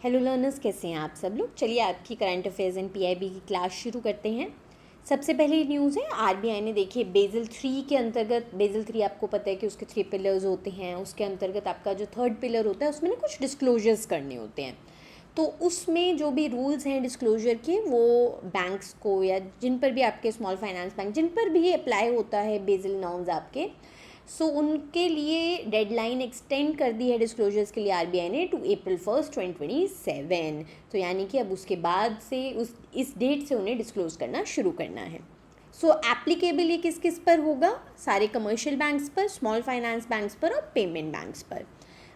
Hello learners, कैसे हैं आप सब लोग। चलिए आपकी करंट अफेयर्स एंड पीआईबी की क्लास शुरू करते हैं। सबसे पहले न्यूज़ है आरबीआई ने देखिए बेसल 3 के अंतर्गत, बेसल 3 आपको पता है कि उसके 3 पिलर्स होते हैं। उसके अंतर्गत आपका जो थर्ड पिलर होता है उसमें ना कुछ डिस्क्लोजर्स करने होते हैं। तो उसमें जो भी रूल्स हैं डिस्क्लोजर के, वो बैंक्स को या जिन पर भी आपके स्मॉल फाइनेंस बैंक जिन पर भी अप्लाई होता है बेसल नॉर्म्स आपके, सो उनके लिए डेडलाइन एक्सटेंड कर दी है डिस्क्लोजर्स के लिए आरबीआई ने टू April 1, 2027। तो यानी कि अब उसके बाद से इस डेट से उन्हें डिस्क्लोज करना शुरू करना है। सो एप्लीकेबल ये किस किस पर होगा? सारे कमर्शियल बैंक्स पर, स्मॉल फाइनेंस बैंक्स पर और पेमेंट बैंक्स पर।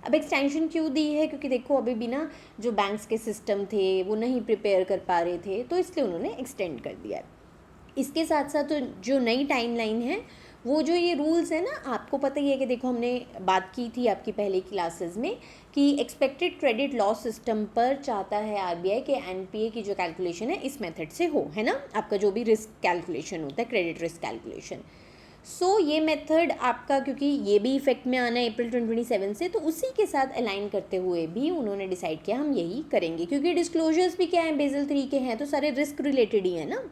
अब एक्सटेंशन क्यों दी है? क्योंकि देखो अभी भी ना जो बैंक्स के सिस्टम थे वो नहीं प्रिपेयर कर पा रहे थे, तो इसलिए उन्होंने एक्सटेंड कर दिया है। इसके साथ साथ तो जो नई टाइमलाइन है, वो जो ये रूल्स है ना, आपको पता ही है कि देखो हमने बात की थी आपकी पहले क्लासेस में कि एक्सपेक्टेड क्रेडिट लॉस सिस्टम पर चाहता है आरबीआई के एनपीए की जो कैलकुलेशन है इस मेथड से हो, है ना, आपका जो भी रिस्क कैलकुलेशन होता है, क्रेडिट रिस्क कैलकुलेशन। सो ये मेथड आपका, क्योंकि ये भी इफेक्ट में आना है April 2027 से, तो उसी के साथ अलाइन करते हुए भी उन्होंने डिसाइड किया हम यही करेंगे, क्योंकि डिस्क्लोजर्स भी क्या है, बेसल 3 के हैं, तो सारे रिस्क रिलेटेड ही है ना।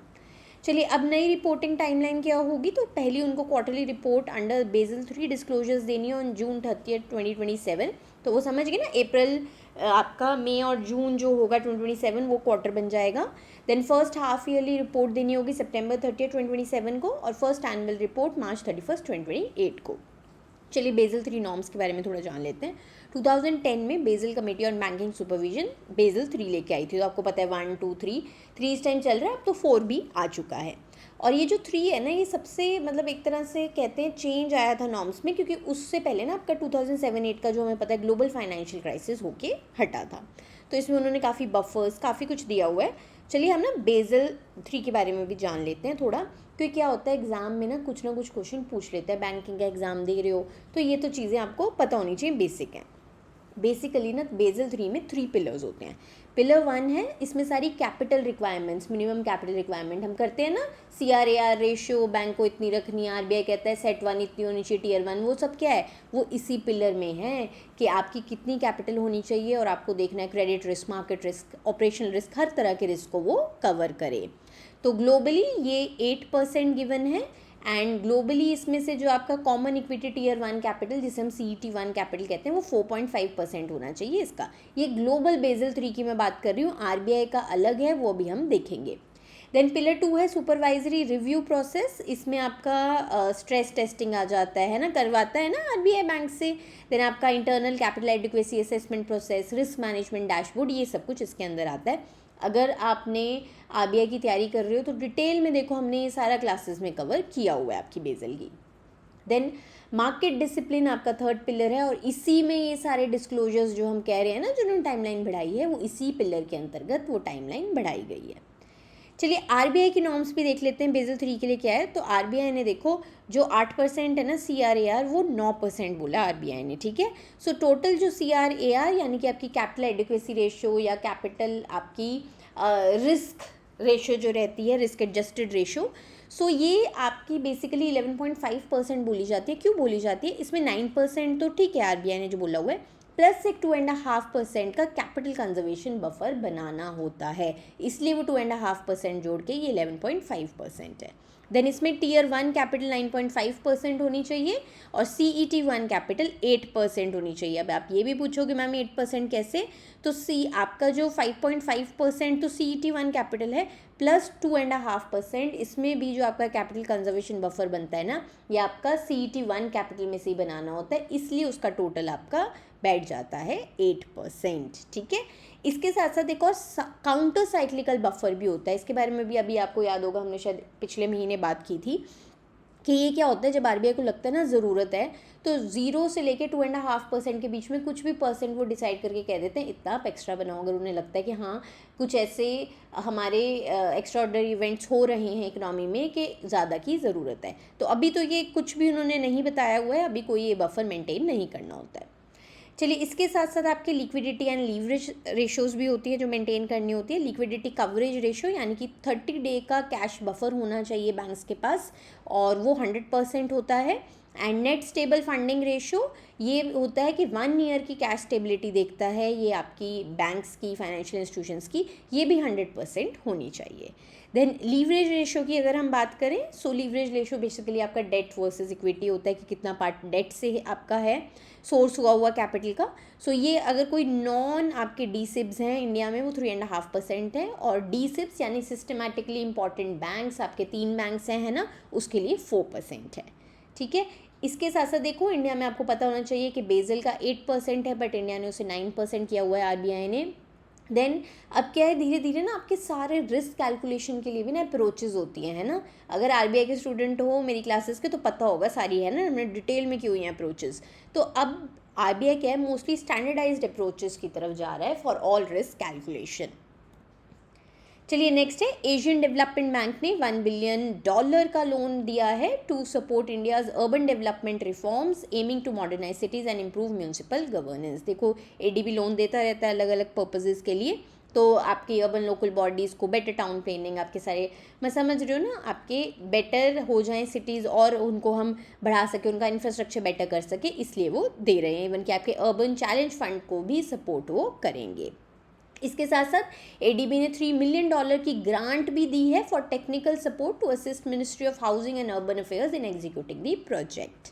चलिए अब नई रिपोर्टिंग टाइमलाइन क्या होगी? तो पहली उनको quarterly report under Basel 3 disclosures देनी है ऑन June 30, 2027। तो वो समझ गए ना, अप्रैल आपका मई और जून जो होगा 2027 वो क्वार्टर बन जाएगा। Then first half yearly report देनी होगी September 30, 2027 को, और फर्स्ट एनुअल रिपोर्ट March 31, 2028 को। चलिए बेसल 3 नॉर्म्स के बारे में थोड़ा जान लेते हैं। 2010 में Basel committee on banking supervision Basel 3 लेके आई थी। तो आपको पता है 1, 2, 3 इस टाइम चल रहा है, अब तो 4 भी आ चुका है। और ये जो 3 है ना, ये सबसे मतलब एक तरह से कहते हैं चेंज आया था नॉर्म्स में, क्योंकि उससे पहले ना आपका 2007-8 का जो हमें पता है ग्लोबल फाइनेंशियल क्राइसिस होके हटा था। तो इसमें उन्होंने काफ़ी बफर्स, काफ़ी कुछ दिया हुआ है। चलिए हम ना बेसल 3 के बारे में भी जान लेते हैं थोड़ा, क्योंकि क्या होता है एग्ज़ाम में ना कुछ क्वेश्चन पूछ लेते हैं। बैंकिंग का एग्ज़ाम दे रहे हो तो ये तो चीज़ें आपको पता होनी चाहिए, बेसिक हैं। बेसिकली ना बेसल 3 में 3 पिलर्स होते हैं। पिलर 1 है, इसमें सारी capital requirements, minimum capital requirement हम करते हैं ना, CRAR रेशियो बैंक को इतनी रखनी है, आरबीआई कहता है सेट 1 इतनी होनी चाहिए, टियर 1, वो सब क्या है, वो इसी पिलर में है कि आपकी कितनी कैपिटल होनी चाहिए, और आपको देखना है credit risk, market risk, operational risk, हर तरह के रिस्क को वो कवर करे। तो ग्लोबली ये 8% गिवन है, एंड ग्लोबली इसमें से जो आपका कॉमन इक्विटी टियर 1 कैपिटल, जिसे हम CET1 कैपिटल कहते हैं, वो 4.5% होना चाहिए इसका। ये ग्लोबल बेसल 3 की मैं बात कर रही हूँ, आरबीआई का अलग है, वो भी हम देखेंगे। देन पिलर 2 है सुपरवाइजरी रिव्यू प्रोसेस। इसमें आपका स्ट्रेस टेस्टिंग आ जाता है ना, करवाता है ना आरबीआई बैंक से। देन आपका internal capital adequacy assessment process, risk management dashboard, ये सब कुछ इसके अंदर आता है। अगर आपने आरबीआई की तैयारी कर रहे हो तो डिटेल में देखो, हमने ये सारा क्लासेस में कवर किया हुआ है आपकी बेसल की। देन मार्केट डिसिप्लिन आपका थर्ड पिलर है, और इसी में ये सारे डिस्क्लोजर्स जो हम कह रहे हैं ना, जिन्होंने टाइमलाइन बढ़ाई है, वो इसी पिलर के अंतर्गत वो टाइमलाइन बढ़ाई गई है। चलिए आरबीआई की नॉर्म्स भी देख लेते हैं बेसल 3 के लिए क्या है। तो आरबीआई ने देखो जो 8% है ना CRAR, वो 9% बोला आरबीआई ने, ठीक है। सो टोटल जो CRAR यानी कि आपकी कैपिटल एडिक्वेसी रेशियो या कैपिटल आपकी रिस्क रेशियो जो रहती है, रिस्क एडजस्टेड रेशियो, सो ये आपकी बेसिकली 11.5% बोली जाती है। क्यों बोली जाती है? इसमें 9% तो ठीक है आरबीआई ने जो बोला हुआ है, प्लस एक 2.5% का कैपिटल कंजर्वेशन बफर बनाना होता है, इसलिए वो 2.5% जोड़ के ये 11.5% है। देन इसमें टियर 1 कैपिटल 9.5% होनी चाहिए, और CET1 कैपिटल 8% होनी चाहिए। अब आप ये भी पूछोगे मैम 8% कैसे? तो आपका जो 5.5% तो CET1 कैपिटल है, प्लस 2.5% इसमें भी जो आपका कैपिटल कंजर्वेशन बफर बनता है ना, ये आपका CET1 कैपिटल में से ही बनाना होता है, इसलिए उसका टोटल आपका बैठ जाता है 8%, ठीक है। इसके साथ साथ एक और काउंटर साइक्लिकल बफर भी होता है, इसके बारे में भी अभी आपको याद होगा, हमने शायद पिछले महीने बात की थी कि ये क्या होता है। जब आरबीआई को लगता है ना ज़रूरत है, तो 0 से लेके 2.5% के बीच में कुछ भी परसेंट वो डिसाइड करके कह देते हैं इतना आप एक्स्ट्रा बनाओ, अगर उन्हें लगता है कि हाँ कुछ ऐसे हमारे एक्स्ट्राऑर्डिनरी इवेंट्स हो रहे हैं इकोनॉमी में कि ज़्यादा की ज़रूरत है। तो अभी तो ये कुछ भी उन्होंने नहीं बताया हुआ है, अभी कोई ये बफर मेंटेन नहीं करना होता है। चलिए इसके साथ साथ आपके लिक्विडिटी एंड लीवरेज रेशोज़ भी होती है जो मेंटेन करनी होती है। लिक्विडिटी कवरेज रेशो यानी कि 30 डे का कैश बफर होना चाहिए बैंक्स के पास, और वो 100% होता है। And net stable funding ratio, ये होता है कि 1 ईयर की कैश स्टेबिलिटी देखता है, ये आपकी बैंक्स की, फाइनेंशियल इंस्टीट्यूशंस की, ये भी 100% होनी चाहिए। देन लीवरेज रेशियो की अगर हम बात करें, सो लीवरेज रेशियो बेसिकली आपका डेट वर्सेस इक्विटी होता है कि कितना पार्ट डेट से आपका है सोर्स हुआ कैपिटल का। सो ये अगर कोई नॉन आपके डी सिप्स हैं इंडिया में वो 3.5% है, और डी सिप्स यानी सिस्टमैटिकली इंपॉर्टेंट बैंक्स, आपके 3 बैंक्स हैं, है ना, उसके लिए 4% है। ठीक है, इसके साथ साथ देखो इंडिया में आपको पता होना चाहिए कि बेजल का 8% है, बट इंडिया ने उसे 9% किया हुआ है आरबीआई ने। देन अब क्या है, धीरे धीरे ना आपके सारे रिस्क कैलकुलेशन के लिए भी ना अप्रोचेज होती हैं, है ना। अगर आरबीआई के स्टूडेंट हो मेरी क्लासेस के तो पता होगा सारी, है ना, हमने डिटेल में क्यों हुई हैं अप्रोचेज। तो अब आरबीआई क्या है, मोस्टली स्टैंडर्डाइज्ड अप्रोचेज की तरफ जा रहा है फॉर ऑल रिस्क कैलकुलेशन। चलिए नेक्स्ट है, एशियन डेवलपमेंट बैंक ने $1 बिलियन का लोन दिया है to support India's urban development reforms aiming to modernise cities and improve municipal governance. देखो एडीबी लोन देता रहता है अलग अलग पर्पजेज़ के लिए, तो आपकी अर्बन लोकल बॉडीज़ को बेटर टाउन प्लानिंग, आपके सारे, मैं समझ रही हूँ ना, आपके बेटर हो जाएं सिटीज़ और उनको हम बढ़ा सकें, उनका इंफ्रास्ट्रक्चर बेटर कर सके, इसलिए वो दे रहे हैं। इवन कि आपके अर्बन चैलेंज फंड को भी सपोर्ट वो करेंगे। इसके साथ साथ एडीबी ने $3 मिलियन की ग्रांट भी दी है for technical support to assist ministry of housing and urban affairs in executing the project.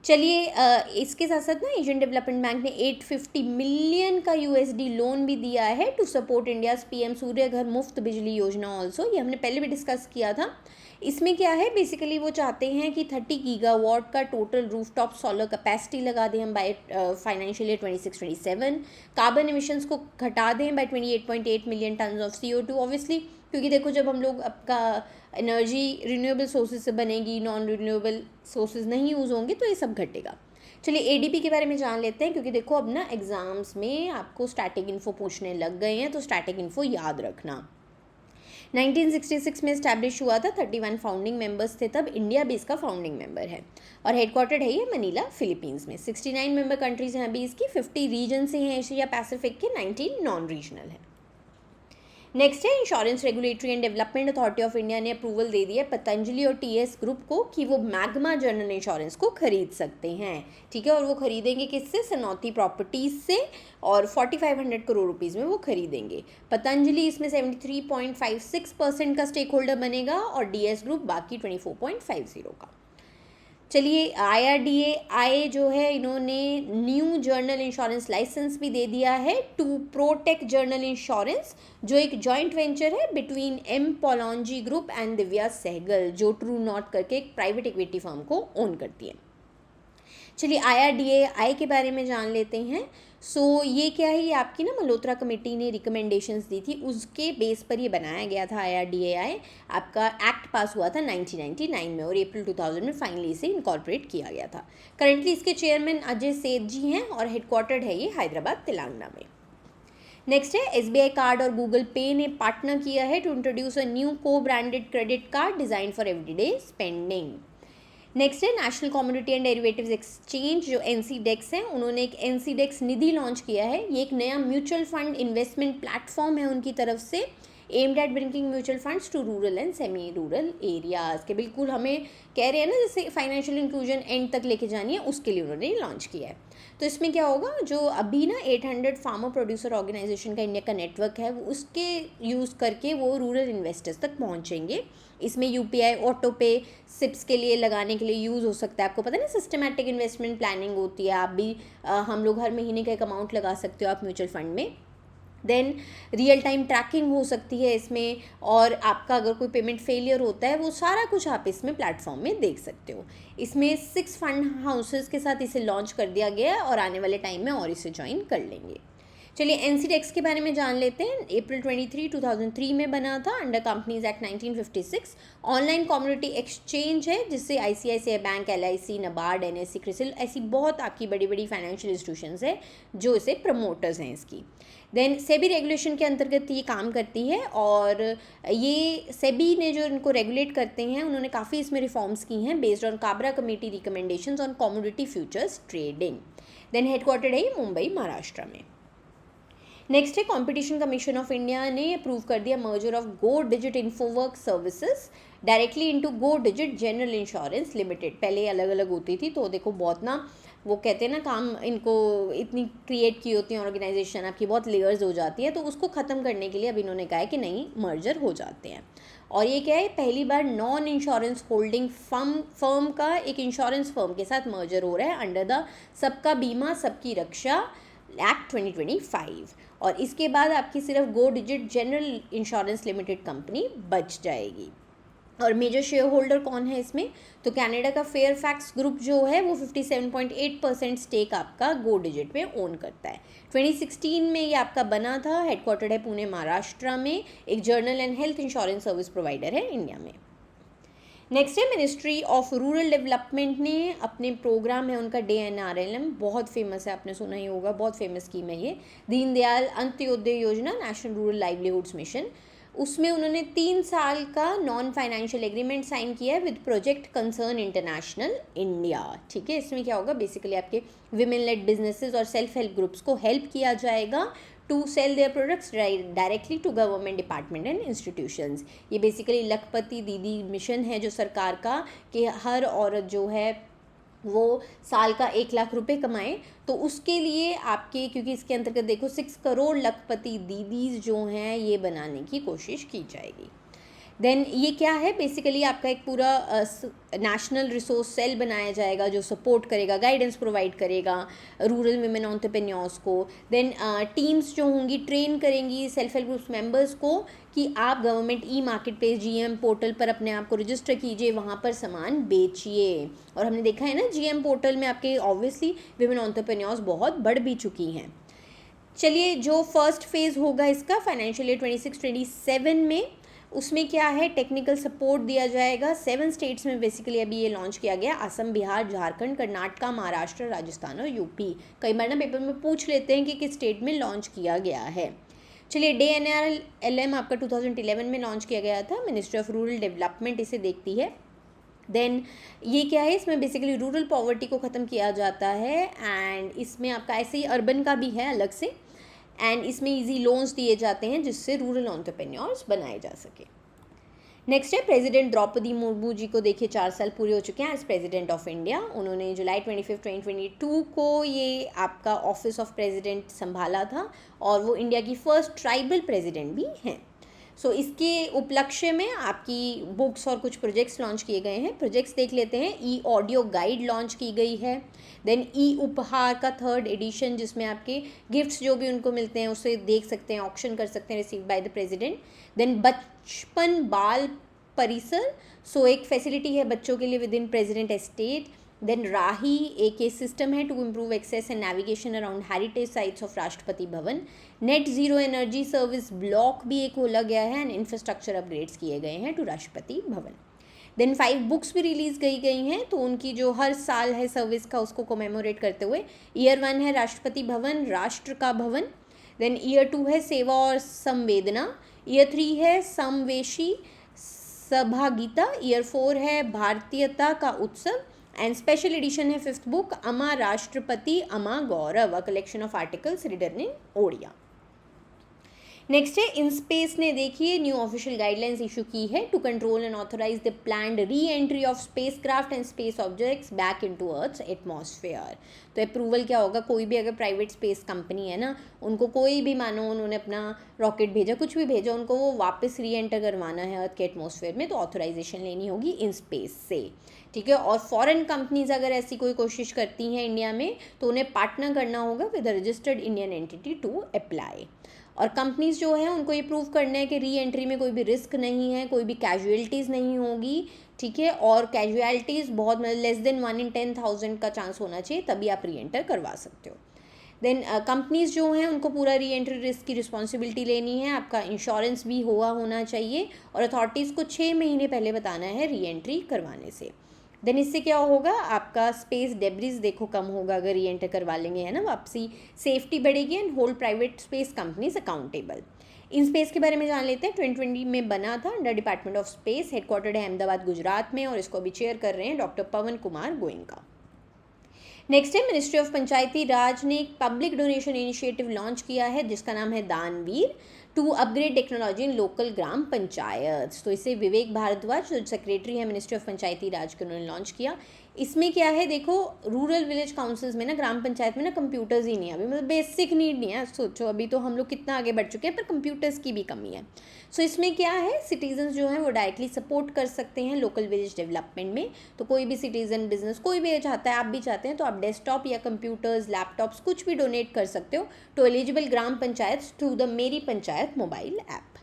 चलिए इसके साथ साथ ना एशियन डेवलपमेंट बैंक ने $850 मिलियन का USD लोन भी दिया है टू सपोर्ट इंडियाज PM सूर्य घर मुफ्त बिजली योजना ऑल्सो। ये हमने पहले भी डिस्कस किया था। इसमें क्या है, बेसिकली वो चाहते हैं कि 30 गीगावाट का टोटल रूफटॉप सोलर कैपेसिटी लगा दें हम by financial year 26-27, carbon emissions को घटा दें by 28.8 million tonne of CO2। Obviously क्योंकि देखो जब हम लोग आपका एनर्जी रिन्यूएबल सोर्सेज से बनेगी, नॉन रिन्यूएबल सोर्सेज नहीं यूज़ होंगे, तो ये सब घटेगा। चलिए एडीपी के बारे में जान लेते हैं, क्योंकि देखो अब ना एग्जाम्स में आपको स्टैटिक इन्फो पूछने लग गए हैं, तो स्टैटिक इन्फो याद रखना। 1966 में इस्टेब्लिश हुआ था, 31 फाउंडिंग मेंबर्स थे तब, इंडिया भी इसका फाउंडिंग मेंबर है और हेडक्वार्टर्ड है ये मनीला फिलीपींस में। 69 मेंबर कंट्रीज हैं अभी इसकी, 50 रीजन से हैं एशिया पैसिफिक के, 19 नॉन रीजनल है। नेक्स्ट है, insurance regulatory and development authority of India ने अप्रूवल दे दिया पतंजलि और टीएस ग्रुप को कि वो मैग्मा जनरल इंश्योरेंस को खरीद सकते हैं। ठीक है, और वो खरीदेंगे किससे, सनौती प्रॉपर्टीज से, और 4500 करोड़ रुपीज़ में वो खरीदेंगे। पतंजलि इसमें 73.56% का स्टेक होल्डर बनेगा और डीएस ग्रुप बाकी 24.50 का। चलिए IRDAI जो है, इन्होंने न्यू जर्नल इंश्योरेंस लाइसेंस भी दे दिया है टू प्रोटेक जर्नल इंश्योरेंस, जो एक जॉइंट वेंचर है between M Pallonji group and Divya Sehgal, जो ट्रू नॉट करके एक प्राइवेट इक्विटी फर्म को ओन करती है। चलिए IRDAI के बारे में जान लेते हैं। सो ये क्या है, ये आपकी ना मल्होत्रा कमेटी ने रिकमेंडेशंस दी थी, उसके बेस पर ये बनाया गया था IRDAI। आपका एक्ट पास हुआ था 1999 में और अप्रैल 2000 में फाइनली इसे इनकॉर्पोरेट किया गया था। करेंटली इसके चेयरमैन अजय सेठ जी हैं और हेडक्वार्टर्ड है ये हैदराबाद तेलंगाना में। नेक्स्ट है, SBI कार्ड और गूगल पे ने पार्टनर किया है to introduce a new co-branded credit card design for everyday spending. Next है, national commodity and derivatives exchange जो NCDEX है, उन्होंने एक NCDEX निधि लॉन्च किया है। ये एक नया म्यूचुअल फंड इन्वेस्टमेंट प्लेटफॉर्म है उनकी तरफ से, aimed at bringing mutual funds to rural and semi rural areas के। बिल्कुल हमें कह रहे हैं ना, जैसे फाइनेंशियल इंक्लूजन एंड तक लेके जानी है, उसके लिए उन्होंने लॉन्च किया है। तो इसमें क्या होगा, जो अभी ना 800 फार्मर प्रोड्यूसर ऑर्गेनाइजेशन का इंडिया का नेटवर्क है, वो उसके यूज़ करके वो रूरल इन्वेस्टर्स तक पहुँचेंगे। इसमें UPI ऑटो पे सिप्स के लिए लगाने के लिए यूज़ हो सकता है। आपको पता है ना, सिस्टमैटिक इन्वेस्टमेंट प्लानिंग होती है, आप भी हम लोग हर महीने का एक अमाउंट लगा सकते हो आप म्यूचुअल फंड में। देन रियल टाइम ट्रैकिंग हो सकती है इसमें, और आपका अगर कोई पेमेंट फेलियर होता है वो सारा कुछ आप इसमें प्लेटफॉर्म में देख सकते हो। इसमें 6 फंड हाउसेस के साथ इसे लॉन्च कर दिया गया है और आने वाले टाइम में और इसे ज्वाइन कर लेंगे। चलिए NCDEX के बारे में जान लेते हैं। अप्रैल 23, 2003 में बना था under companies act 1956। Online community exchange है जिससे ICICI bank, LIC, NABARD, NSE, CRISIL ऐसी बहुत आपकी बड़ी बड़ी फाइनेंशियल इंस्टीट्यूशंस है जो इसे प्रमोटर्स हैं इसकी। देन सेबी रेगुलेशन के अंतर्गत ये काम करती है, और ये सेबी ने जो इनको रेगुलेट करते हैं उन्होंने काफ़ी इसमें रिफॉर्म्स की हैं based on Kabra committee recommendations on commodity futures trading. Then headquartered है ये मुंबई महाराष्ट्र में। नेक्स्ट है कंपटीशन कमीशन ऑफ इंडिया ने अप्रूव कर दिया merger of go digit infoworks services directly into go digit general insurance limited. पहले अलग अलग होती थी, तो देखो बहुत ना वो कहते हैं ना काम इनको इतनी क्रिएट की होती है ऑर्गेनाइजेशन, आपकी बहुत लेयर्स हो जाती है, तो उसको ख़त्म करने के लिए अब इन्होंने कहा है कि नहीं मर्जर हो जाते हैं। और ये क्या है, पहली बार नॉन इंश्योरेंस होल्डिंग फर्म का एक इंश्योरेंस फर्म के साथ मर्जर हो रहा है अंडर द सबका बीमा सबकी रक्षा एक्ट 2025। और इसके बाद आपकी सिर्फ go digit general insurance limited company बच जाएगी। और मेजर शेयर होल्डर कौन है इसमें, तो कनाडा का फेयरफैक्स ग्रुप जो है वो 57.8% स्टेक आपका गो डिजिट में ओन करता है। 2016 में ये आपका बना था, हेडक्वार्टर्ड है पुणे महाराष्ट्र में, एक journal and health insurance service provider है इंडिया में। नेक्स्ट है मिनिस्ट्री ऑफ रूरल डेवलपमेंट ने अपने प्रोग्राम है उनका DNRLM, बहुत फेमस है, आपने सुना ही होगा, बहुत फेमस स्कीम है ये, दीनदयाल अंत्योदय योजना, नेशनल रूरल लाइवलीहुड्स मिशन। उसमें उन्होंने 3 साल का नॉन फाइनेंशियल एग्रीमेंट साइन किया है with project concern international India. ठीक है, इसमें क्या होगा, बेसिकली आपके विमेन लेड बिजनेसेस और सेल्फ हेल्प ग्रुप्स को हेल्प किया जाएगा to sell their products directly to government department and institutions. ये बेसिकली लखपति दीदी मिशन है जो सरकार का, कि हर औरत जो है वो साल का 1 लाख रुपए कमाए, तो उसके लिए आपके, क्योंकि इसके अंतर्गत देखो 6 करोड़ लखपति दीदीज जो हैं ये बनाने की कोशिश की जाएगी। देन ये क्या है, बेसिकली आपका एक पूरा नेशनल रिसोर्स सेल बनाया जाएगा जो सपोर्ट करेगा, गाइडेंस प्रोवाइड करेगा रूरल वुमेन एंटरप्रेन्योर्स को। देन टीम्स जो होंगी ट्रेन करेंगी सेल्फ हेल्प ग्रुप्स मेंबर्स को कि आप government market place GM portal पर अपने आप को रजिस्टर कीजिए, वहाँ पर सामान बेचिए। और हमने देखा है ना GM पोर्टल में आपके ऑब्वियसली वुमेन एंटरप्रेन्योर्स बहुत बढ़ भी चुकी हैं। चलिए, जो फर्स्ट फेज़ होगा इसका फाइनेंशियल ईयर 26-27 में, उसमें क्या है, टेक्निकल सपोर्ट दिया जाएगा 7 स्टेट्स में। बेसिकली अभी ये लॉन्च किया गया, असम, बिहार, झारखंड, कर्नाटका, महाराष्ट्र, राजस्थान और यूपी। कई बार ना पेपर में पूछ लेते हैं कि किस स्टेट में लॉन्च किया गया है। चलिए, DNRLM आपका 2011 में लॉन्च किया गया था, मिनिस्ट्री ऑफ रूरल डेवलपमेंट इसे देखती है। देन ये क्या है, इसमें बेसिकली रूरल पॉवर्टी को ख़त्म किया जाता है, एंड इसमें आपका ऐसे ही अर्बन का भी है अलग से, एंड इसमें इजी लोन्स दिए जाते हैं जिससे रूरल एंटरप्रेन्योर्स बनाए जा सके। नेक्स्ट है प्रेसिडेंट द्रौपदी मुर्मू जी को देखिए 4 साल पूरे हो चुके हैं एज प्रेसिडेंट ऑफ इंडिया। उन्होंने जुलाई 25, 2022 को ये आपका ऑफिस ऑफ प्रेसिडेंट संभाला था, और वो इंडिया की फर्स्ट ट्राइबल प्रेसिडेंट भी हैं। सो इसके उपलक्ष्य में आपकी बुक्स और कुछ प्रोजेक्ट्स लॉन्च किए गए हैं। प्रोजेक्ट्स देख लेते हैं। ऑडियो गाइड लॉन्च की गई है। देन उपहार का 3rd एडिशन, जिसमें आपके गिफ्ट्स जो भी उनको मिलते हैं उसे देख सकते हैं, ऑक्शन कर सकते हैं, receive by the president. Then बचपन बाल परिसर, सो एक फैसिलिटी है बच्चों के लिए within president estate. Then Raahi एक सिस्टम है to improve access and navigation around heritage sites of Rashtrapati Bhavan. Net zero energy service block भी एक खोला गया है, एंड इंफ्रास्ट्रक्चर अपग्रेड्स किए गए हैं to Rashtrapati Bhavan. Then 5 books भी रिलीज़ गई हैं, तो उनकी जो हर साल है सर्विस का उसको कोमेमोरेट करते हुए। ईयर 1 है राष्ट्रपति भवन, राष्ट्र का भवन। देन ईयर 2 है सेवा और संवेदना। ईयर 3 है समवेशी सहभागिता। ईयर 4 है भारतीयता का उत्सव, एंड स्पेशल एडिशन है 5th book Ama Rashtrapati Ama Gaurav, a collection of articles written in Odia. Next है IN-SPACE ने देखिए न्यू ऑफिशियल गाइडलाइंस इशू की है to control and authorise the planned re entry of spacecraft and space objects back into Earth's atmosphere. तो approval क्या होगा, कोई भी अगर प्राइवेट स्पेस कंपनी है ना, उनको कोई भी मानो उन्होंने अपना रॉकेट भेजा, कुछ भी भेजा, उनको वो वापस री एंटर करवाना है अर्थ के एटमॉस्फेयर में, तो ऑथराइजेशन लेनी होगी IN-SPACE से। ठीक है, और फॉरेन कंपनीज अगर ऐसी कोई कोशिश करती हैं इंडिया में, तो उन्हें पार्टनर करना होगा with a registered Indian entity to apply. और कंपनीज जो है उनको ये प्रूव करना है कि री एंट्री में कोई भी रिस्क नहीं है, कोई भी कैजुअलिटीज़ नहीं होगी। ठीक है, और कैजुअलिटीज़ बहुत लेस देन 1 in 10,000 का चांस होना चाहिए, तभी आप री एंटर करवा सकते हो। देन कंपनीज जो हैं उनको पूरा री एंट्री रिस्क की रिस्पॉन्सिबिलिटी लेनी है, आपका इंश्योरेंस भी होना चाहिए, और अथॉरिटीज़ को 6 महीने पहले बताना है री एंट्री करवाने से। देन इससे क्या होगा, आपका स्पेस डेब्रिज देखो कम होगा अगर री एंटर करवा लेंगे, है ना, वापसी, सेफ्टी बढ़ेगी, and hold private space companies accountable. IN-SPACE के बारे में जान लेते हैं। 2020 में बना था under department of space, headquartered है अहमदाबाद गुजरात में, और इसको अभी चेयर कर रहे हैं डॉक्टर पवन कुमार गोयनका। नेक्स्ट है मिनिस्ट्री ऑफ पंचायती राज ने एक पब्लिक डोनेशन इनिशिएटिव लॉन्च किया है जिसका नाम है Danveer to upgrade technology in local gram panchayat. तो इसे विवेक भारद्वाज जो सेक्रेटरी है मिनिस्ट्री ऑफ पंचायती राज के, उन्होंने लॉन्च किया। इसमें क्या है, देखो रूरल विलेज काउंसिल्स में ना, ग्राम पंचायत में ना कंप्यूटर्स ही नहीं है अभी, मतलब बेसिक नीड नहीं है। सोचो अभी तो हम लोग कितना आगे बढ़ चुके हैं, पर कंप्यूटर्स की भी कमी है। सो इसमें क्या है, सिटीजन्स जो हैं वो डायरेक्टली सपोर्ट कर सकते हैं लोकल विलेज डेवलपमेंट में। तो कोई भी सिटीजन, बिजनेस कोई भी चाहता है, आप भी चाहते हैं, तो आप डेस्कटॉप या कंप्यूटर्स, लैपटॉप्स कुछ भी डोनेट कर सकते हो to eligible gram panchayat through the Meri Panchayat mobile app.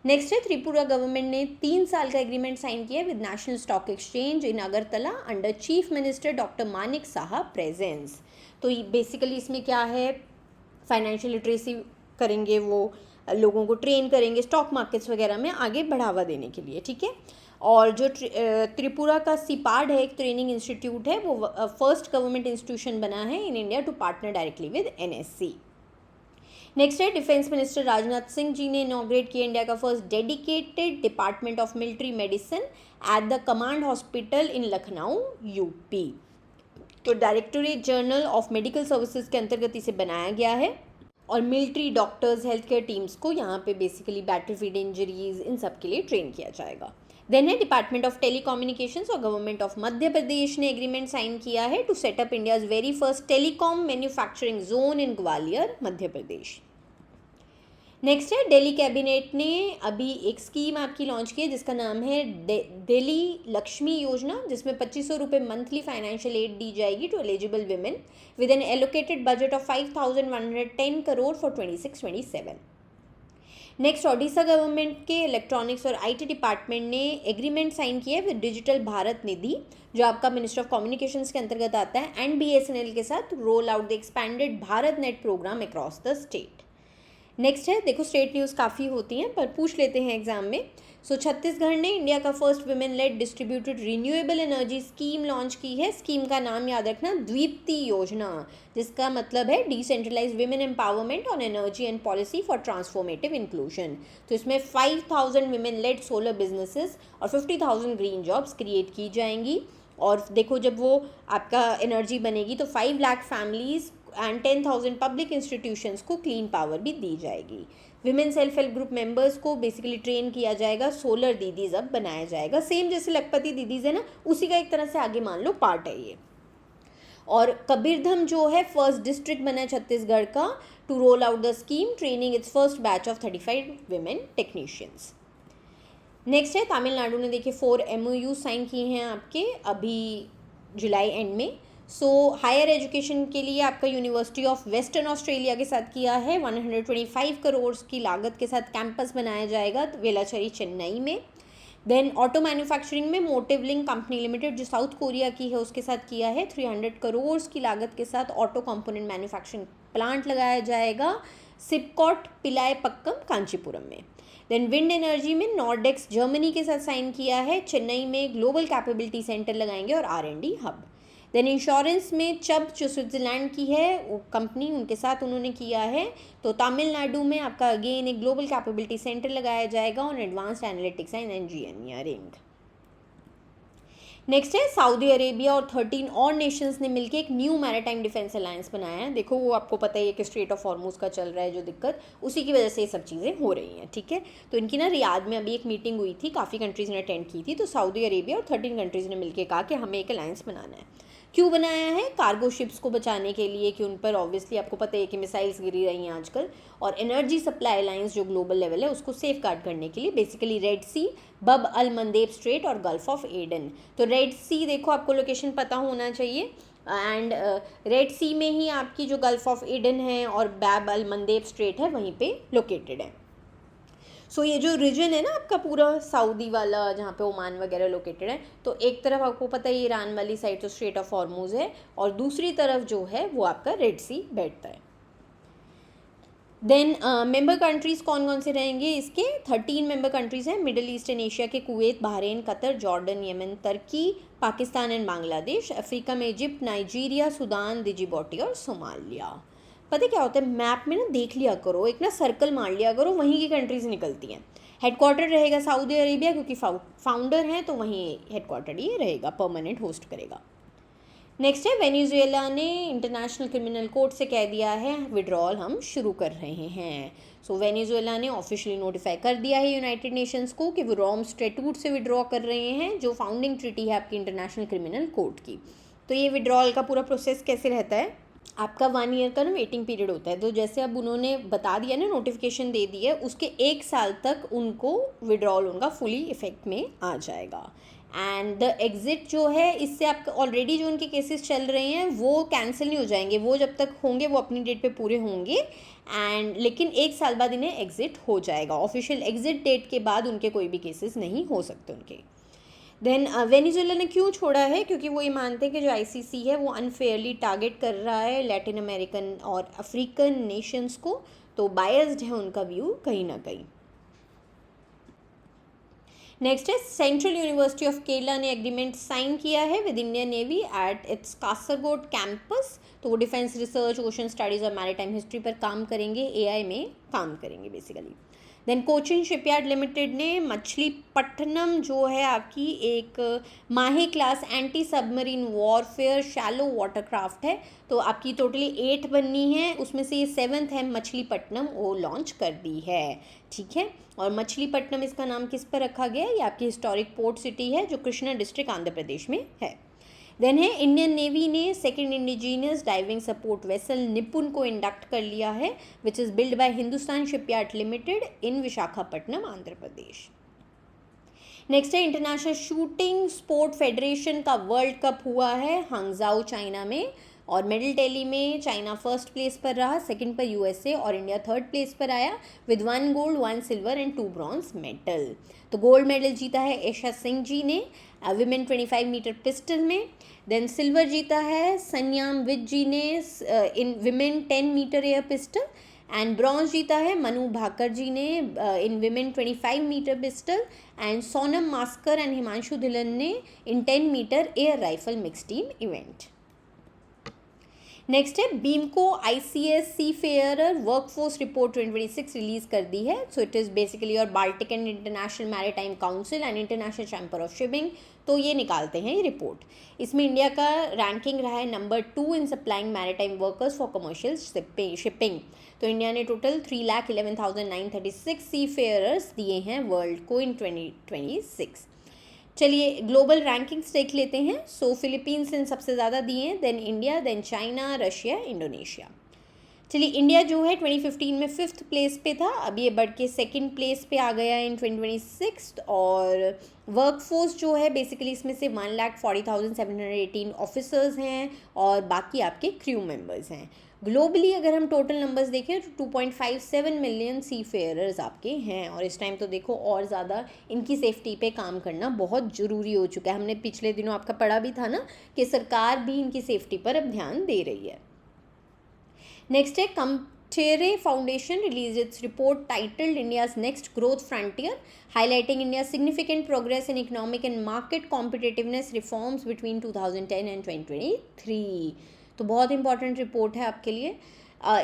Next है त्रिपुरा गवर्नमेंट ने 3 साल का एग्रीमेंट साइन किया with national stock exchange in Agartala under chief minister doctor Manik Saha presence. तो बेसिकली इसमें क्या है, फाइनेंशियल लिटरेसी करेंगे, वो लोगों को ट्रेन करेंगे स्टॉक मार्केट्स वगैरह में आगे बढ़ावा देने के लिए, ठीक है। और जो त्रिपुरा का सिपाड है, एक ट्रेनिंग इंस्टीट्यूट है, वो फर्स्ट गवर्नमेंट इंस्टीट्यूशन बना है in India to partner directly with NSC। Next है डिफेंस मिनिस्टर राजनाथ सिंह जी ने इनॉग्रेट किया इंडिया का first dedicated department of military medicine at the command hospital in Lucknow UP। तो directorate general of medical services के अंतर्गत इसे बनाया गया है और military doctors, health care teams को यहाँ पे बेसिकली बैटलफील्ड इंजरीज इन सब के लिए ट्रेन किया जाएगा। देन है डिपार्टमेंट ऑफ टेलीकम्युनिकेशंस और गवर्नमेंट ऑफ मध्य प्रदेश ने एग्रीमेंट साइन किया है to set up India's very first telecom manufacturing zone in Gwalior Madhya Pradesh. Next है दिल्ली कैबिनेट ने अभी एक स्कीम आपकी लॉन्च की है जिसका नाम है दिल्ली लक्ष्मी योजना, जिसमें 2500 रुपये मंथली फाइनेंशियल एड दी जाएगी to eligible women with an allocated budget of 5110 crore for 26-27। Next Odisha government के इलेक्ट्रॉनिक्स और IT डिपार्टमेंट ने एग्रीमेंट साइन किया है विद डिजिटल भारत निधि, जो आपका मिनिस्टर ऑफ कम्युनिकेशंस के अंतर्गत आता है, एंड BSNL के साथ roll out the expanded Bharat net programme across the state. Next है, देखो स्टेट न्यूज़ काफ़ी होती हैं पर पूछ लेते हैं एग्जाम में। सो छत्तीसगढ़ ने इंडिया का first women lead distributed renewable energy scheme launch की है। स्कीम का नाम याद रखना, द्वीप्ति योजना, जिसका मतलब है decentralise women empowerment on energy and policy for transformative inclusion. तो इसमें 5000 विमेन लेड सोलर बिजनेसेस और 50,000 ग्रीन जॉब्स क्रिएट की जाएंगी। और देखो जब वो आपका एनर्जी बनेगी तो 5 lakh families and 10,000 public institutions को क्लीन पावर भी दी जाएगी। Women self help group members को बेसिकली ट्रेन किया जाएगा, सोलर दीदीज अब बनाया जाएगा, सेम जैसे लखपति दीदीज है ना, उसी का एक तरह से आगे मान लो पार्ट है ये। और कबीरधम जो है फर्स्ट डिस्ट्रिक्ट बना है छत्तीसगढ़ का to roll out the scheme, training its first batch of 35 women technicians. Next है तमिलनाडु ने देखिए 4 MOU साइन किए हैं आपके अभी जुलाई एंड में। सो हायर एजुकेशन के लिए आपका यूनिवर्सिटी ऑफ वेस्टर्न ऑस्ट्रेलिया के साथ किया है 125 करोड़ की लागत के साथ कैंपस बनाया जाएगा वेलाचेरी चेन्नई में। देन ऑटो मैन्युफैक्चरिंग में मोटिवलिंग कंपनी लिमिटेड जो साउथ कोरिया की है उसके साथ किया है 300 करोड़ की लागत के साथ ऑटो कंपोनेंट मैन्युफैक्चरिंग प्लांट लगाया जाएगा सिपकॉट पिलाय पक्कम कांचीपुरम में। देन विंड एनर्जी में नॉर्डेक्स जर्मनी के साथ साइन किया है, चेन्नई में ग्लोबल कैपेबिलिटी सेंटर लगाएंगे और R&D हब। देन इंश्योरेंस में चब जो स्विट्ज़रलैंड की है वो कंपनी, उनके साथ उन्होंने किया है। तो तमिलनाडु में आपका अगेन एक ग्लोबल कैपेबिलिटी सेंटर लगाया जाएगा on advanced analytics and engineering. Next है सऊदी अरेबिया और 13 और नेशंस ने मिलकर एक न्यू मैरीटाइम डिफेंस अलायंस बनाया है। देखो वो आपको पता ही है कि स्ट्रेट ऑफ हॉर्मुज का चल रहा है जो दिक्कत, उसी की वजह से ये सब चीज़ें हो रही हैं, ठीक है। तो इनकी ना रियाद में अभी एक मीटिंग हुई थी, काफ़ी कंट्रीज़ ने अटेंड की थी। तो सऊदी अरेबिया और 13 कंट्रीज़ ने मिलकर कहा कि हमें एक अलायंस बनाना है। क्यों बनाया है? कार्गो शिप्स को बचाने के लिए कि उन पर ऑब्वियसली आपको पता है कि मिसाइल्स गिरी रही हैं आजकल, और एनर्जी सप्लाई लाइंस जो ग्लोबल लेवल है उसको सेफ गार्ड करने के लिए बेसिकली रेड सी, बब अल मंदेब स्ट्रेट और गल्फ ऑफ एडन। तो रेड सी देखो आपको लोकेशन पता होना चाहिए, एंड रेड सी में ही आपकी जो गल्फ ऑफ एडन है और बैब अल मंदेब स्ट्रेट है वहीं पे लोकेटेड है। सो ये जो रीजन है ना आपका पूरा सऊदी वाला जहाँ पे ओमान वगैरह लोकेटेड है, तो एक तरफ आपको पता है ईरान वाली साइड तो स्ट्रेट ऑफ हॉर्मुज है और दूसरी तरफ जो है वो आपका रेड सी बैठता है। देन मेंबर कंट्रीज़ कौन कौन से रहेंगे इसके? 13 मेंबर कंट्रीज़ हैं मिडिल ईस्ट एंड एशिया के, Kuwait, Bahrain, Qatar, Jordan, Yemen, Turkey, Pakistan and Bangladesh. Africa में इजिप्ट, नाइजीरिया, सूडान, डिजिबोटी और सोमालिया। पता क्या होता है, मैप में ना देख लिया करो, एक ना सर्कल मार लिया करो, वहीं की कंट्रीज़ निकलती हैं। हेडक्वार्टर रहेगा सऊदी अरेबिया क्योंकि फाउंडर हैं तो वहीं हेडक्वार्टर ये रहेगा, परमानेंट होस्ट करेगा। नेक्स्ट है वेनेजुएला ने इंटरनेशनल क्रिमिनल कोर्ट से कह दिया है विड्रॉल हम शुरू कर रहे हैं। सो वेनेजुएला ने ऑफिशियली नोटिफाई कर दिया है यूनाइटेड नेशंस को कि वो रोम स्टैट्यूट से विड्रॉ कर रहे हैं, जो फाउंडिंग ट्रीटी है आपकी इंटरनेशनल क्रिमिनल कोर्ट की। तो ये विड्रॉल का पूरा प्रोसेस कैसे रहता है, आपका 1 ईयर का ना वेटिंग पीरियड होता है। तो जैसे अब उन्होंने बता दिया ना, नोटिफिकेशन दे दी है, उसके 1 साल तक उनको विड्रॉल उनका फुली इफेक्ट में आ जाएगा। एंड द एग्ज़िट जो है, इससे आपका ऑलरेडी जो उनके केसेस चल रहे हैं वो कैंसिल नहीं हो जाएंगे, वो जब तक होंगे वो अपनी डेट पे पूरे होंगे। एंड लेकिन 1 साल बाद इन्हें एग्ज़िट हो जाएगा, ऑफिशियल एग्ज़िट डेट के बाद उनके कोई भी केसेस नहीं हो सकते उनके। देन वेनेजुएला ने क्यों छोड़ा है, क्योंकि वो ये मानते हैं कि जो आईसीसी है वो अनफेयरली टारगेट कर रहा है लैटिन अमेरिकन और अफ्रीकन नेशंस को, तो बायस्ड है उनका व्यू कहीं ना कहीं। नेक्स्ट है सेंट्रल यूनिवर्सिटी ऑफ केरला ने एग्रीमेंट साइन किया है with Indian navy at its Kasaragod campus. तो वो डिफेंस रिसर्च, ओशन स्टडीज़ और मैरीटाइम हिस्ट्री पर काम करेंगे, एआई में काम करेंगे basically. Then Cochin shipyard limited ने मछलीपट्टनम जो है आपकी एक Mahe class anti submarine warfare shallow watercraft है, तो आपकी टोटली 8 बननी है, उसमें से ये 7th है मछलीपट्टनम, वो लॉन्च कर दी है। ठीक है, और मछलीपट्टनम इसका नाम किस पर रखा गया है, ये आपकी हिस्टोरिक पोर्ट सिटी है जो कृष्णा डिस्ट्रिक्ट आंध्र प्रदेश में है। देन है इंडियन नेवी ने second indigenous diving support vessel निपुण को इंडक्ट कर लिया है, which is build by Hindustan shipyard limited in Visakhapatnam Andhra Pradesh. Next है इंटरनेशनल शूटिंग स्पोर्ट फेडरेशन का वर्ल्ड कप हुआ है हांगझाओ चाइना में, और मेडल टैली में चाइना फर्स्ट प्लेस पर रहा, सेकंड पर यूएसए और इंडिया थर्ड प्लेस पर आया with 1 gold 1 silver and 2 bronze medal. तो गोल्ड मेडल जीता है ऐशा सिंह जी ने विमेन 25 मीटर पिस्टल में। देन सिल्वर जीता है सन्याम विज जी ने in women 10 metre air pistol, and bronze जीता है मनु भाकर जी ने in women 25 metre pistol, and Sonam Maskar and Himanshu Dhillon ने in 10 metre air rifle mix team event. Next है बीमको ICS सी फेयरर वर्कफोर्स रिपोर्ट 2026 रिलीज कर दी है। सो इट इज़ बेसिकली और Baltic and international maritime council and international chamber of shipping, तो ये निकालते हैं ये रिपोर्ट। इसमें इंडिया का रैंकिंग रहा है number 2 in supplying maritime workers for commercial shipping. तो इंडिया ने टोटल 3,11,936 सी फेयरर्स दिए हैं वर्ल्ड को इन 2026। चलिए ग्लोबल रैंकिंग्स देख लेते हैं। सो फिलीपींस ने सबसे ज़्यादा दिए हैं, then India, then China, Russia, Indonesia. चलिए इंडिया जो है 2015 में 5th प्लेस पे था, अब ये बढ़ के 2nd प्लेस पे आ गया इन 2026। और वर्कफोर्स जो है बेसिकली इसमें से 1,40,718 ऑफिसर्स हैं और बाकी आपके क्रू मेंबर्स हैं। ग्लोबली अगर हम टोटल नंबर्स देखें तो 2.57 मिलियन सी फेयरर्स आपके हैं, और इस टाइम तो देखो और ज़्यादा इनकी सेफ्टी पे काम करना बहुत ज़रूरी हो चुका है। हमने पिछले दिनों आपका पढ़ा भी था ना कि सरकार भी इनकी सेफ्टी पर अब ध्यान दे रही है। नेक्स्ट है Comptere Foundation released its report titled India's Next Growth Frontier, highlighting India's significant progress in economic and market competitiveness reforms between 2010 and 2023। तो बहुत इंपॉर्टेंट रिपोर्ट है आपके लिए।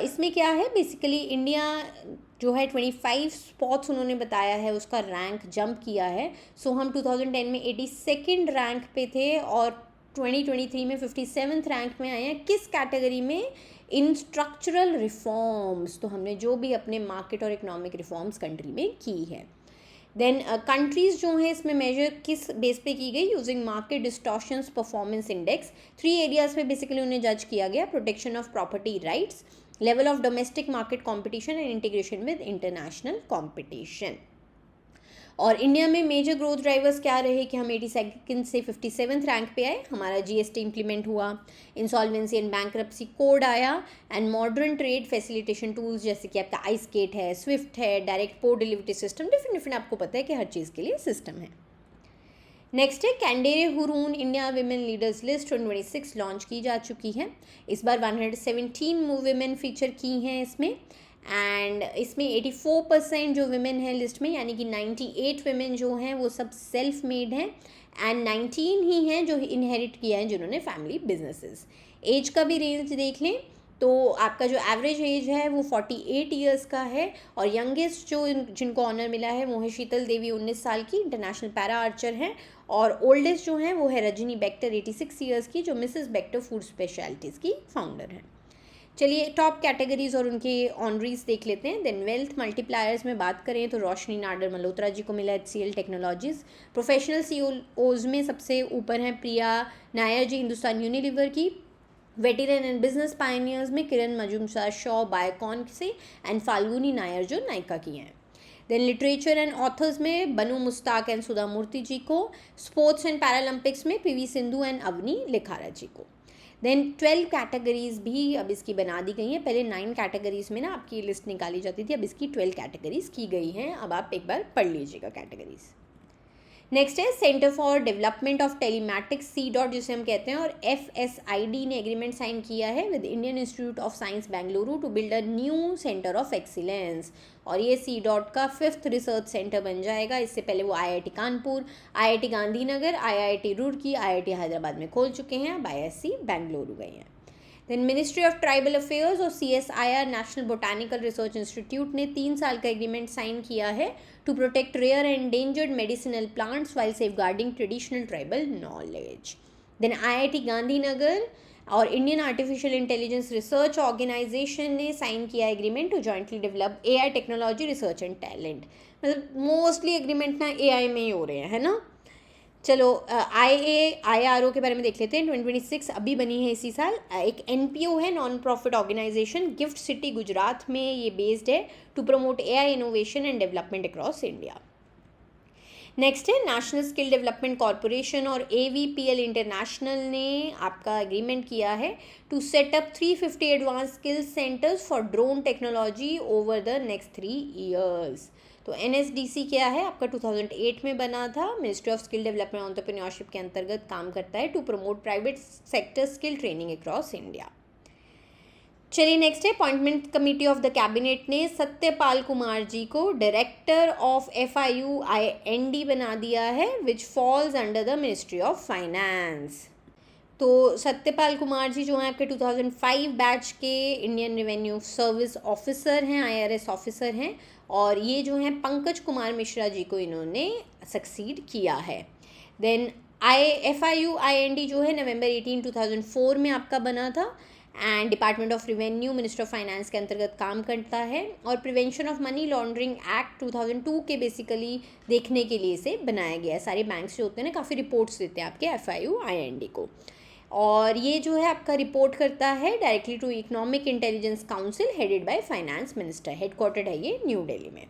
इसमें क्या है बेसिकली इंडिया जो है 25 स्पॉट्स उन्होंने बताया है उसका रैंक जंप किया है। सो हम 2010 में 82nd रैंक पे थे और 2023 में 57th रैंक में आए हैं। किस कैटेगरी में? इन स्ट्रक्चरल रिफॉर्म्स। तो हमने जो भी अपने मार्केट और इकोनॉमिक रिफॉर्म्स कंट्री में की है। देन कंट्रीज़ जो हैं इसमें मेजर किस बेस पे की गई? Using market distortions performance index. 3 areas पे बेसिकली उन्हें जज किया गया: protection of property rights, level of domestic market competition and integration with international competition. और इंडिया में मेजर ग्रोथ ड्राइवर्स क्या रहे कि हम 82nd से 57th रैंक पे आए। हमारा GST इम्प्लीमेंट हुआ, इंसॉल्वेंसी एंड बैंक्रप्सी कोड आया, and modern trade facilitation tools जैसे कि आपका आईस्केट है, स्विफ्ट है, direct port delivery system, different आपको पता है कि हर चीज़ के लिए सिस्टम है। नेक्स्ट है कैंडेरे Hurun India women leaders list 2026 launch की जा चुकी है। इस बार 117 वुमेन फीचर की हैं इसमें, एंड इसमें 84% जो विमेन हैं लिस्ट में, यानी कि 98 विमेन जो हैं वो सब सेल्फ मेड हैं, एंड 19 ही हैं जो इनहेरिट किया है जिन्होंने फैमिली बिजनेसेस। एज का भी रेंज देख लें तो आपका जो एवरेज एज है वो 48 ईयर्स का है, और यंगेस्ट जो जिनको ऑनर मिला है वो है शीतल देवी 19 साल की, इंटरनेशनल पैरा आर्चर हैं, और ओल्डेस्ट जो हैं वो है रजनी बेक्टर 86 ईयर्स की, जो मिसेस बेक्टर फूड स्पेशलिटीज़ की फाउंडर हैं। चलिए टॉप कैटेगरीज और उनके ऑनरीज देख लेते हैं। देन वेल्थ मल्टीप्लायर्स में बात करें तो रोशनी नाडर मल्होत्रा जी को मिला HCL टेक्नोलॉजीज़। प्रोफेशनल CEOs में सबसे ऊपर हैं प्रिया नायर जी हिंदुस्तान यूनिलीवर की। वेटेरन एंड बिजनेस पायनियर्स में किरण मजूमदार शॉ बायोकॉन से, एंड फाल्गुनी नायर जो नायका की हैं। देन लिटरेचर एंड ऑथर्स में बनू मुस्ताक एंड सुधा मूर्ति जी को। स्पोर्ट्स एंड पैरालंपिक्स में PV सिंधु एंड अवनी लिखारा जी को। देन 12 कैटेगरीज भी अब इसकी बना दी गई हैं। पहले 9 कैटेगरीज में ना आपकी लिस्ट निकाली जाती थी, अब इसकी 12 कैटेगरीज की गई हैं। अब आप एक बार पढ़ लीजिएगा कैटेगरीज। नेक्स्ट है centre for development of telematics C. जिसे हम कहते हैं, और FSID ने एग्रीमेंट साइन किया है with Indian institute of science Bengaluru to build a new centre of excellence, और ये C. का 5th रिसर्च सेंटर बन जाएगा। इससे पहले वो IIT Kanpur, IIT Gandhinagar, IIT Roorkee, IIT Hyderabad में खोल चुके हैं, अब ISC बेंगलुरु गए हैं। Then ministry of tribal affairs और CSIR national botanical research institute ने 3 साल का एग्रीमेंट साइन किया है to protect rare and endangered medicinal plants while safeguarding traditional tribal knowledge. Then IIT Gandhinagar और Indian artificial intelligence research organisation ने sign किया agreement to jointly develop AI technology research and talent. मतलब mostly agreement ना AI में ही हो रहे हैं, है ना। चलो IARO के बारे में देख लेते हैं। 2026 अभी बनी है इसी साल। एक NPO है, non profit organisation, gift city Gujarat में ये बेस्ड है, to promote AI innovation and development across India. Next है नेशनल स्किल डेवलपमेंट कॉरपोरेशन और AVPL इंटरनेशनल ने आपका एग्रीमेंट किया है to set up 350 advance skill centres for drone technology over the next 3 years. तो NSDC क्या है आपका 2008 में बना था, ministry of skill development entrepreneurship के अंतर्गत काम करता है to promote private sector skill training across India. चलिए नेक्स्ट है appointment committee of the cabinet ने सत्यपाल कुमार जी को डायरेक्टर ऑफ FIUIND बना दिया है, which falls under the ministry of finance. तो सत्यपाल कुमार जी जो हैं आपके 2005 बैच के इंडियन रेवेन्यू सर्विस ऑफिसर हैं, IRS ऑफिसर हैं, और ये जो हैं पंकज कुमार मिश्रा जी को इन्होंने सक्सीड किया है। देन FIUIND जो है नवंबर 18, 2004 में आपका बना था, and department of revenue minister of finance के अंतर्गत काम करता है, और prevention of money laundering act 2002 के बेसिकली देखने के लिए इसे बनाया गया है। सारे बैंक्स जो होते हैं ना काफ़ी रिपोर्ट्स देते हैं आपके FIUIND को, और ये जो है आपका रिपोर्ट करता है directly to economic intelligence council headed by finance minister. Headquartered है ये न्यू दिल्ली में।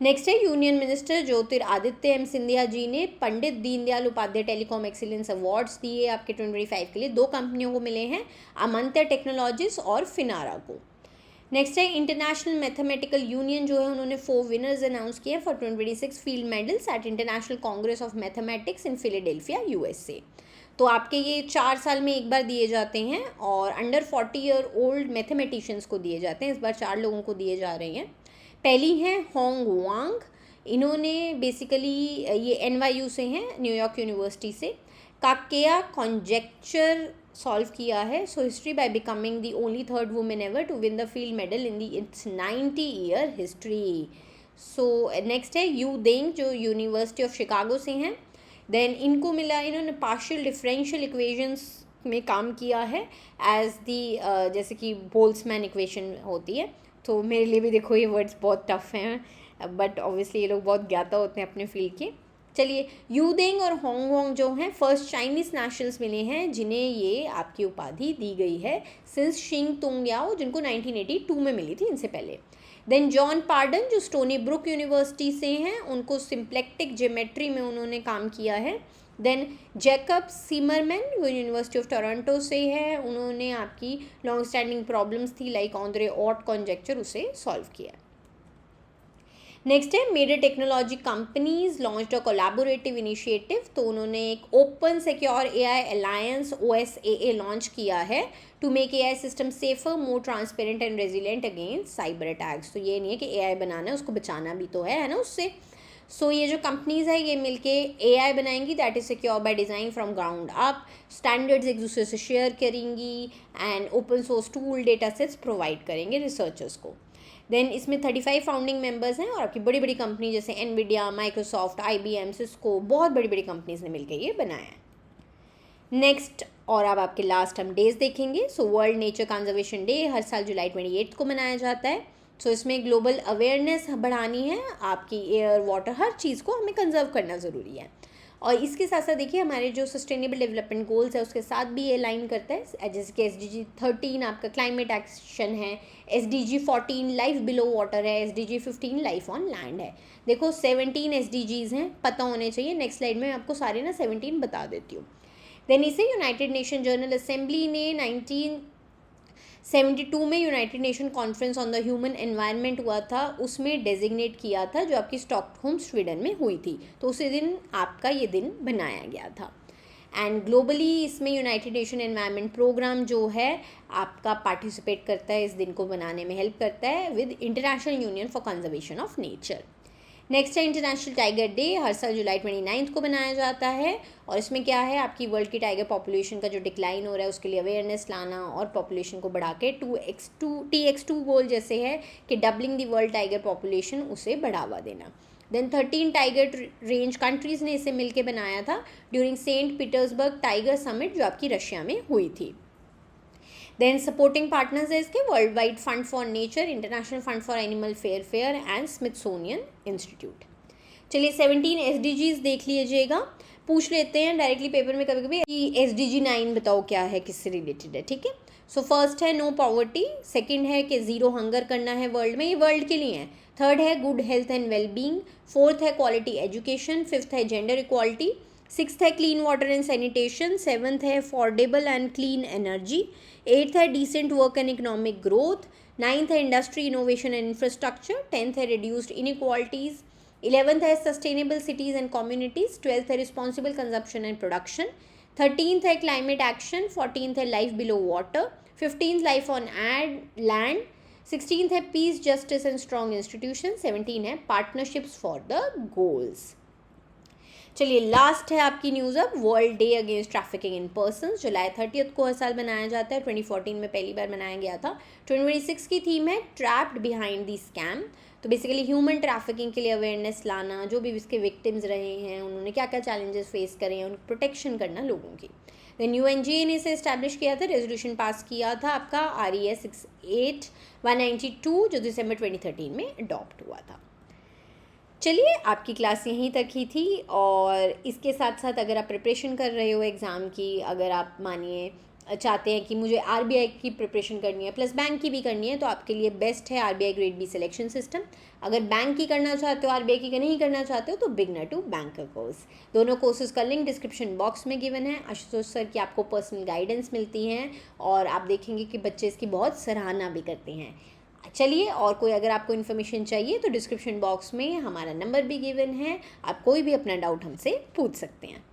नेक्स्ट है union minister Jyotiraditya M Scindia ji ने Pandit Deendayal Upadhyay telecom excellence awards दिए आपके 2025 के लिए। 2 कंपनियों को मिले हैं, अमंत्य टेक्नोलॉजीज और फिनारा को। नेक्स्ट है इंटरनेशनल मैथमेटिकल यूनियन जो है उन्होंने 4 विनर्स अनाउंस किए for 2026 field medals at international Congress of mathematics in Philadelphia USA। तो आपके ये 4 साल में एक बार दिए जाते हैं, और अंडर 40 ईयर ओल्ड मैथमेटिशियंस को दिए जाते हैं। इस बार 4 लोगों को दिए जा रहे हैं। पहली हैं होंग वांग, इन्होंने बेसिकली ये NYU से हैं, न्यूयॉर्क यूनिवर्सिटी से, काकेया कॉन्जेक्चर सॉल्व किया है। So history by becoming the only 3rd women ever to win the field medal in the its 90 year history. So next है यू देंग जो यूनिवर्सिटी ऑफ शिकागो से हैं। देन इनको मिला, इन्होंने पार्शियल डिफरेंशियल इक्वेशंस में काम किया है एज दी जैसे कि बोल्ट्जमैन इक्वेशन होती है। तो मेरे लिए भी देखो ये वर्ड्स बहुत टफ हैं, बट ऑब्वियसली ये लोग बहुत ज्ञाता होते हैं अपने फील्ड के। चलिए यू देंग और होंग वोंग जो हैं फर्स्ट चाइनीज़ नेशनल्स मिले हैं जिन्हें ये आपकी उपाधि दी गई है सिंस शिंग तुंग याओ, जिनको 1982 में मिली थी, इनसे पहले। देन जॉन पार्डन जो स्टोनी ब्रुक यूनिवर्सिटी से हैं, उनको सिम्प्लेक्टिक ज्योमेट्री में उन्होंने काम किया है। देन जैकब सीमरमैन वो यूनिवर्सिटी ऑफ टोरंटो से है, उन्होंने आपकी लॉन्ग स्टैंडिंग प्रॉब्लम्स थी लाइक ऑन्द्रे ऑट कॉन्जेक्चर, उसे सॉल्व किया। नेक्स्ट है major technology companies launched a collaborative initiative. तो उन्होंने एक open secure AI alliance OSAA launch किया है to make AI system safer, more transparent and resilient against cyber attacks. तो ये नहीं है कि AI बनाना है, उसको बचाना भी तो है ना उससे। सो ये जो कंपनीज़ है ये मिलके AI बनाएंगी that is secure by design from ground up, standards एक दूसरे से शेयर करेंगी and open source tool data sets provide करेंगे रिसर्चर्स को। देन इसमें 35 फाउंडिंग मेंबर्स हैं और आपकी बड़ी बड़ी कंपनी जैसे एनवीडिया, माइक्रोसॉफ्ट, IBM, सिस्को, बहुत बड़ी बड़ी कंपनीज ने मिलकर ये बनाया है। नेक्स्ट और अब आपके लास्ट हम डेज देखेंगे। So world nature conservation day हर साल जुलाई 28 को मनाया जाता है। सो इसमें ग्लोबल अवेयरनेस बढ़ानी है, आपकी एयर, वाटर, हर चीज़ को हमें कंजर्व करना ज़रूरी है। और इसके साथ साथ देखिए हमारे जो सस्टेनेबल डेवलपमेंट गोल्स है उसके साथ भी ये लाइन करता है, जैसे कि SDG 13 आपका क्लाइमेट एक्शन है, SDG 14 लाइफ बिलो वाटर है, SDG 15 लाइफ ऑन लैंड है। देखो 17 SDGs हैं, पता होने चाहिए। नेक्स्ट स्लाइड में आपको सारे ना 17 बता देती हूँ। देन इसे यूनाइटेड नेशन जनरल असेंबली ने 1972 में United nation conference on the human environment हुआ था, उसमें डेजिग्नेट किया था, जो आपकी स्टॉकहोम स्वीडन में हुई थी। तो उसी दिन आपका ये दिन बनाया गया था। एंड ग्लोबली इसमें यूनाइटेड नेशन एनवायरनमेंट प्रोग्राम जो है आपका पार्टिसिपेट करता है, इस दिन को बनाने में हेल्प करता है with international union for conservation of nature. Next है इंटरनेशनल टाइगर डे, हर साल जुलाई 29 को मनाया जाता है। और इसमें क्या है, आपकी वर्ल्ड की टाइगर पॉपुलेशन का जो डिक्लाइन हो रहा है उसके लिए अवेयरनेस लाना और पॉपुलेशन को बढ़ा के TX2 गोल जैसे है कि doubling the world tiger population, उसे बढ़ावा देना। देन 13 टाइगर रेंज कंट्रीज़ ने इसे मिलके बनाया था during Saint Petersburg tiger summit जो आपकी रशिया में हुई थी। देन सपोर्टिंग पार्टनर्स है इसके world wide fund for nature, international fund for animal fair and Smithsonian institute. चलिए 17 SDGs देख लीजिएगा। पूछ लेते हैं डायरेक्टली पेपर में कभी कभी कि SDG 9 बताओ क्या है, किससे रिलेटेड है, ठीक है। सो फर्स्ट है नो पॉवर्टी, सेकंड है कि ज़ीरो हंगर करना है वर्ल्ड में, ये वर्ल्ड के लिए है। थर्ड है good health and wellbeing, fourth है क्वालिटी एजुकेशन, फिफ्थ है जेंडर इक्वालिटी, सिक्स्थ है clean water and sanitation, seventh है affordable and clean energy, eighth है decent work and economic growth, ninth है industry innovation and infrastructure, tenth है reduced inequalities, 11th है sustainable cities and communities, 12th है responsible consumption and production, 13th है climate action, 14th है life below water, 15th life on land, 16th है peace, justice and strong institution, 17 है partnerships for the goals. चलिए last है आपकी news अब, world day against trafficking in persons, जुलाई 30 को हर साल मनाया जाता है। 2014 में पहली बार मनाया गया था। 2026 की थीम है ट्रैप्ड बिहाइंड दी स्कैम। तो बेसिकली ह्यूमन ट्रैफिकिंग के लिए अवेयरनेस लाना, जो भी इसके विक्टिम्स रहे हैं उन्होंने क्या क्या चैलेंजेस फेस करे हैं, उनको प्रोटेक्शन करना लोगों की। देन UNGA ने इसे इस्टेब्लिश किया था, रेजोल्यूशन पास किया था आपका RES 68192 जो दिसंबर 2013 में अडॉप्ट हुआ था। चलिए आपकी क्लास यहीं तक ही थी। और इसके साथ साथ अगर आप प्रिपरेशन कर रहे हो एग्ज़ाम की, अगर आप मानिए चाहते हैं कि मुझे RBI की प्रिपरेशन करनी है प्लस बैंक की भी करनी है, तो आपके लिए बेस्ट है RBI grade B selection system. अगर बैंक की करना चाहते हो, RBI की नहीं करना चाहते हो, तो बिगनर टू बैंकर कोर्स, दोनों कोर्सेज का लिंक डिस्क्रिप्शन बॉक्स में गिवन है। आशुतोष सर की आपको पर्सनल गाइडेंस मिलती हैं और आप देखेंगे कि बच्चे इसकी बहुत सराहना भी करते हैं। चलिए, और कोई अगर आपको इन्फॉर्मेशन चाहिए तो डिस्क्रिप्शन बॉक्स में हमारा नंबर भी गिवन है, आप कोई भी अपना डाउट हमसे पूछ सकते हैं।